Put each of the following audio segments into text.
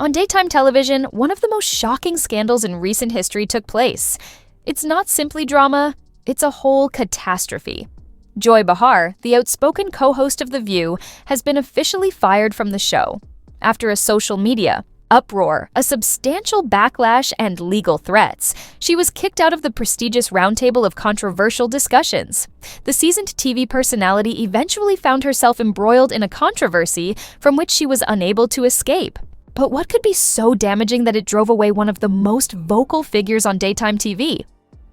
On daytime television, one of the most shocking scandals in recent history took place. It's not simply drama, it's a whole catastrophe. Joy Behar, the outspoken co-host of The View, has been officially fired from the show after a social media uproar, a substantial backlash, and legal threats. She was kicked out of the prestigious roundtable of controversial discussions. The seasoned TV personality eventually found herself embroiled in a controversy from which she was unable to escape. But what could be so damaging that it drove away one of the most vocal figures on daytime TV?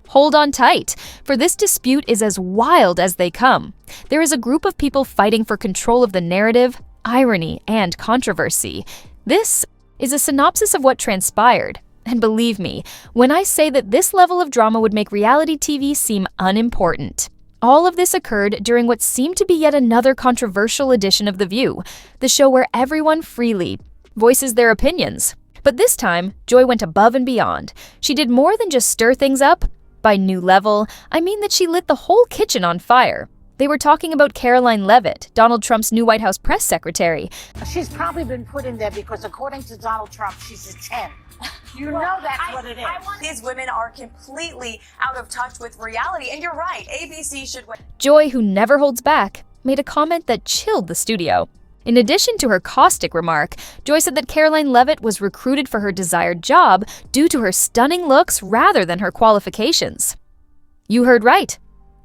Hold on tight, for this dispute is as wild as they come. There is a group of people fighting for control of the narrative, irony, and controversy. This is a synopsis of what transpired. And believe me, when I say that this level of drama would make reality TV seem unimportant. All of this occurred during what seemed to be yet another controversial edition of The View, the show where everyone freely voices their opinions. But this time, Joy went above and beyond. She did more than just stir things up. By new level, I mean that she lit the whole kitchen on fire. They were talking about Karoline Leavitt, Donald Trump's new White House press secretary. She's probably been put in there because according to Donald Trump, she's a 10. You know that's what it is. These women are completely out of touch with reality, and you're right, ABC should win. Joy, who never holds back, made a comment that chilled the studio. In addition to her caustic remark, Joy said that Karoline Leavitt was recruited for her desired job due to her stunning looks rather than her qualifications. You heard right.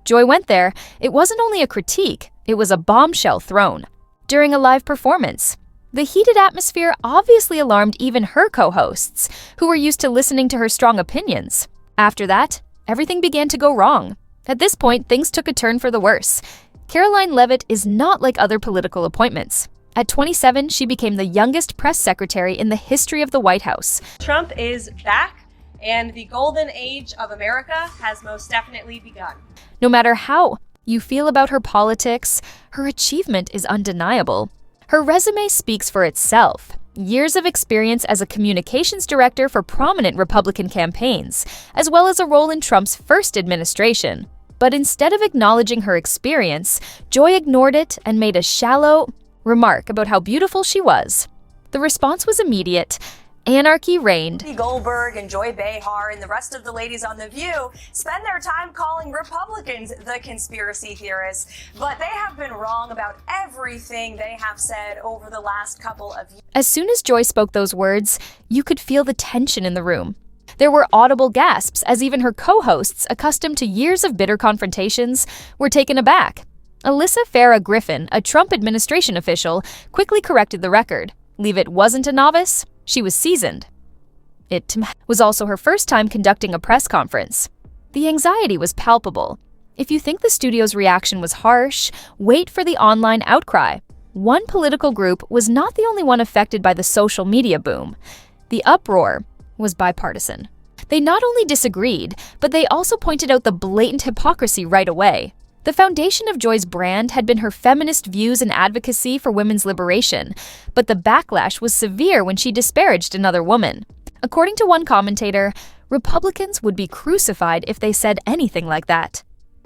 Joy went there. It wasn't only a critique, it was a bombshell thrown. During a live performance, the heated atmosphere obviously alarmed even her co-hosts, who were used to listening to her strong opinions. After that, everything began to go wrong. At this point, things took a turn for the worse. Karoline Leavitt is not like other political appointments. At 27, she became the youngest press secretary in the history of the White House. Trump is back, and the golden age of America has most definitely begun. No matter how you feel about her politics, her achievement is undeniable. Her resume speaks for itself. Years of experience as a communications director for prominent Republican campaigns, as well as a role in Trump's first administration. But instead of acknowledging her experience, Joy ignored it and made a shallow remark about how beautiful she was. The response was immediate. Anarchy reigned. Goldberg and Joy Behar and the rest of the ladies on The View spend their time calling Republicans the conspiracy theorists, but they have been wrong about everything they have said over the last couple of years. As soon as Joy spoke those words, you could feel the tension in the room. There were audible gasps as even her co-hosts, accustomed to years of bitter confrontations, were taken aback. Alyssa Farah Griffin, a Trump administration official, quickly corrected the record. Leavitt wasn't a novice, she was seasoned. It was also her first time conducting a press conference. The anxiety was palpable. If you think the studio's reaction was harsh, wait for the online outcry. One political group was not the only one affected by the social media boom. The uproar was bipartisan. They not only disagreed, but they also pointed out the blatant hypocrisy right away. The foundation of Joy's brand had been her feminist views and advocacy for women's liberation, but the backlash was severe when she disparaged another woman. According to one commentator, Republicans would be crucified if they said anything like that.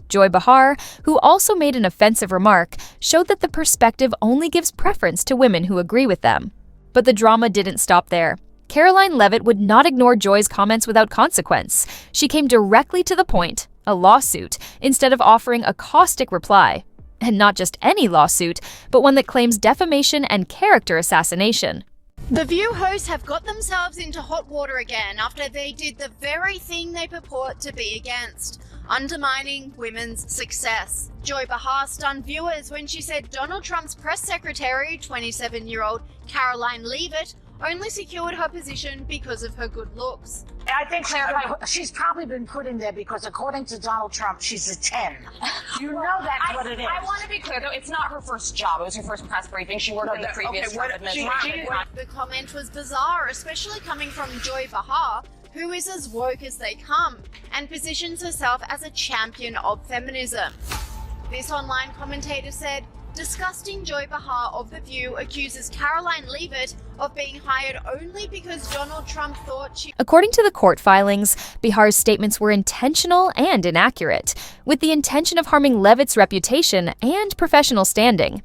Joy Behar, who also made an offensive remark, showed that the perspective only gives preference to women who agree with them. But the drama didn't stop there. Karoline Leavitt would not ignore Joy's comments without consequence. She came directly to the point, a lawsuit, instead of offering a caustic reply. And not just any lawsuit, but one that claims defamation and character assassination. The View hosts have got themselves into hot water again after they did the very thing they purport to be against, undermining women's success. Joy Behar stunned viewers when she said Donald Trump's press secretary, 27-year-old Karoline Leavitt, only secured her position because of her good looks. I think she's probably been put in there because according to Donald Trump, she's a 10. You know that's what it is. I want to be clear, though, it's not her first job. It was her first press briefing. She worked in the previous Trump administration. The comment was bizarre, especially coming from Joy Behar, who is as woke as they come and positions herself as a champion of feminism. This online commentator said, Disgusting Joy Behar of The View accuses Karoline Leavitt of being hired only because Donald Trump thought she... According to the court filings, Behar's statements were intentional and inaccurate, with the intention of harming Leavitt's reputation and professional standing.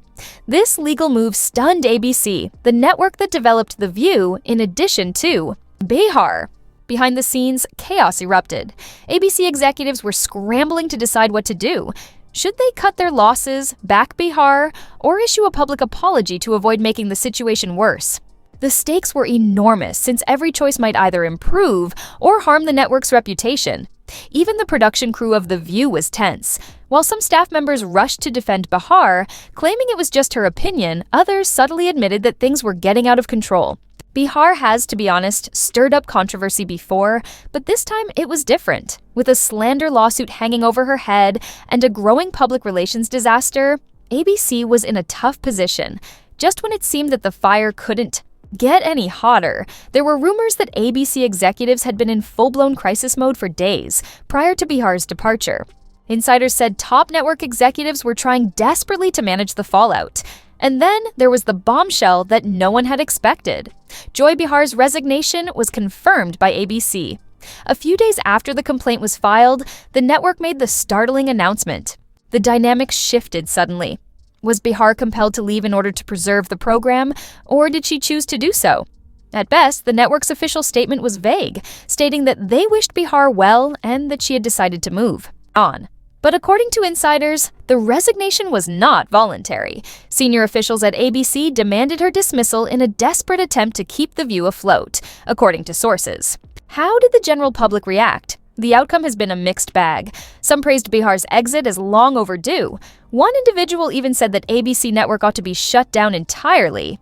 This legal move stunned ABC, the network that developed The View, in addition to Behar. Behind the scenes, chaos erupted. ABC executives were scrambling to decide what to do. Should they cut their losses, back Behar, or issue a public apology to avoid making the situation worse? The stakes were enormous, since every choice might either improve or harm the network's reputation. Even the production crew of The View was tense. While some staff members rushed to defend Behar, claiming it was just her opinion, others subtly admitted that things were getting out of control. Behar has, to be honest, stirred up controversy before, but this time it was different. With a slander lawsuit hanging over her head and a growing public relations disaster, ABC was in a tough position. Just when it seemed that the fire couldn't get any hotter, there were rumors that ABC executives had been in full-blown crisis mode for days prior to Behar's departure. Insiders said top network executives were trying desperately to manage the fallout. And then there was the bombshell that no one had expected. Joy Behar's resignation was confirmed by ABC. A few days after the complaint was filed, the network made the startling announcement. The dynamic shifted suddenly. Was Behar compelled to leave in order to preserve the program, or did she choose to do so? At best, the network's official statement was vague, stating that they wished Behar well and that she had decided to move on. But according to insiders, the resignation was not voluntary. Senior officials at ABC demanded her dismissal in a desperate attempt to keep The View afloat, according to sources. How did the general public react? The outcome has been a mixed bag. Some praised Behar's exit as long overdue. One individual even said that ABC Network ought to be shut down entirely.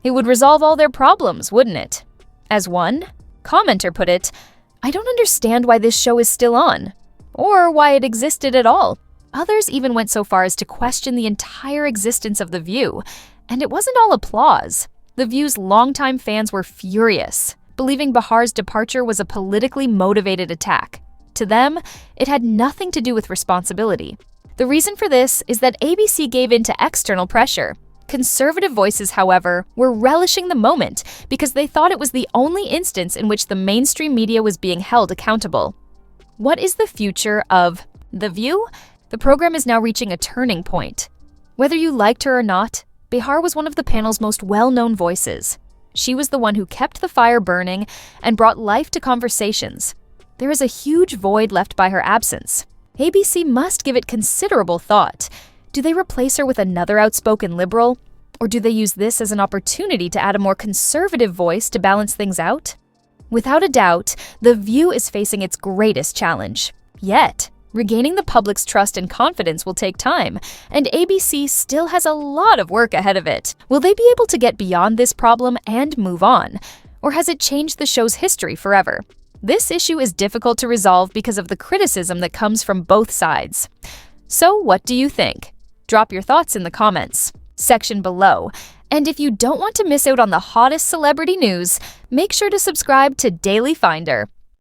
It would resolve all their problems, wouldn't it? As one commenter put it, "I don't understand why this show is still on, or why it existed at all." Others even went so far as to question the entire existence of The View, and it wasn't all applause. The View's longtime fans were furious, believing Behar's departure was a politically motivated attack. To them, it had nothing to do with responsibility. The reason for this is that ABC gave in to external pressure. Conservative voices, however, were relishing the moment because they thought it was the only instance in which the mainstream media was being held accountable. What is the future of The View? The program is now reaching a turning point. Whether you liked her or not, Behar was one of the panel's most well-known voices. She was the one who kept the fire burning and brought life to conversations. There is a huge void left by her absence. ABC must give it considerable thought. Do they replace her with another outspoken liberal? Or do they use this as an opportunity to add a more conservative voice to balance things out? Without a doubt, The View is facing its greatest challenge. Yet, regaining the public's trust and confidence will take time, and ABC still has a lot of work ahead of it. Will they be able to get beyond this problem and move on? Or has it changed the show's history forever? This issue is difficult to resolve because of the criticism that comes from both sides. So what do you think? Drop your thoughts in the comments section below. And if you don't want to miss out on the hottest celebrity news, make sure to subscribe to Daily Finder.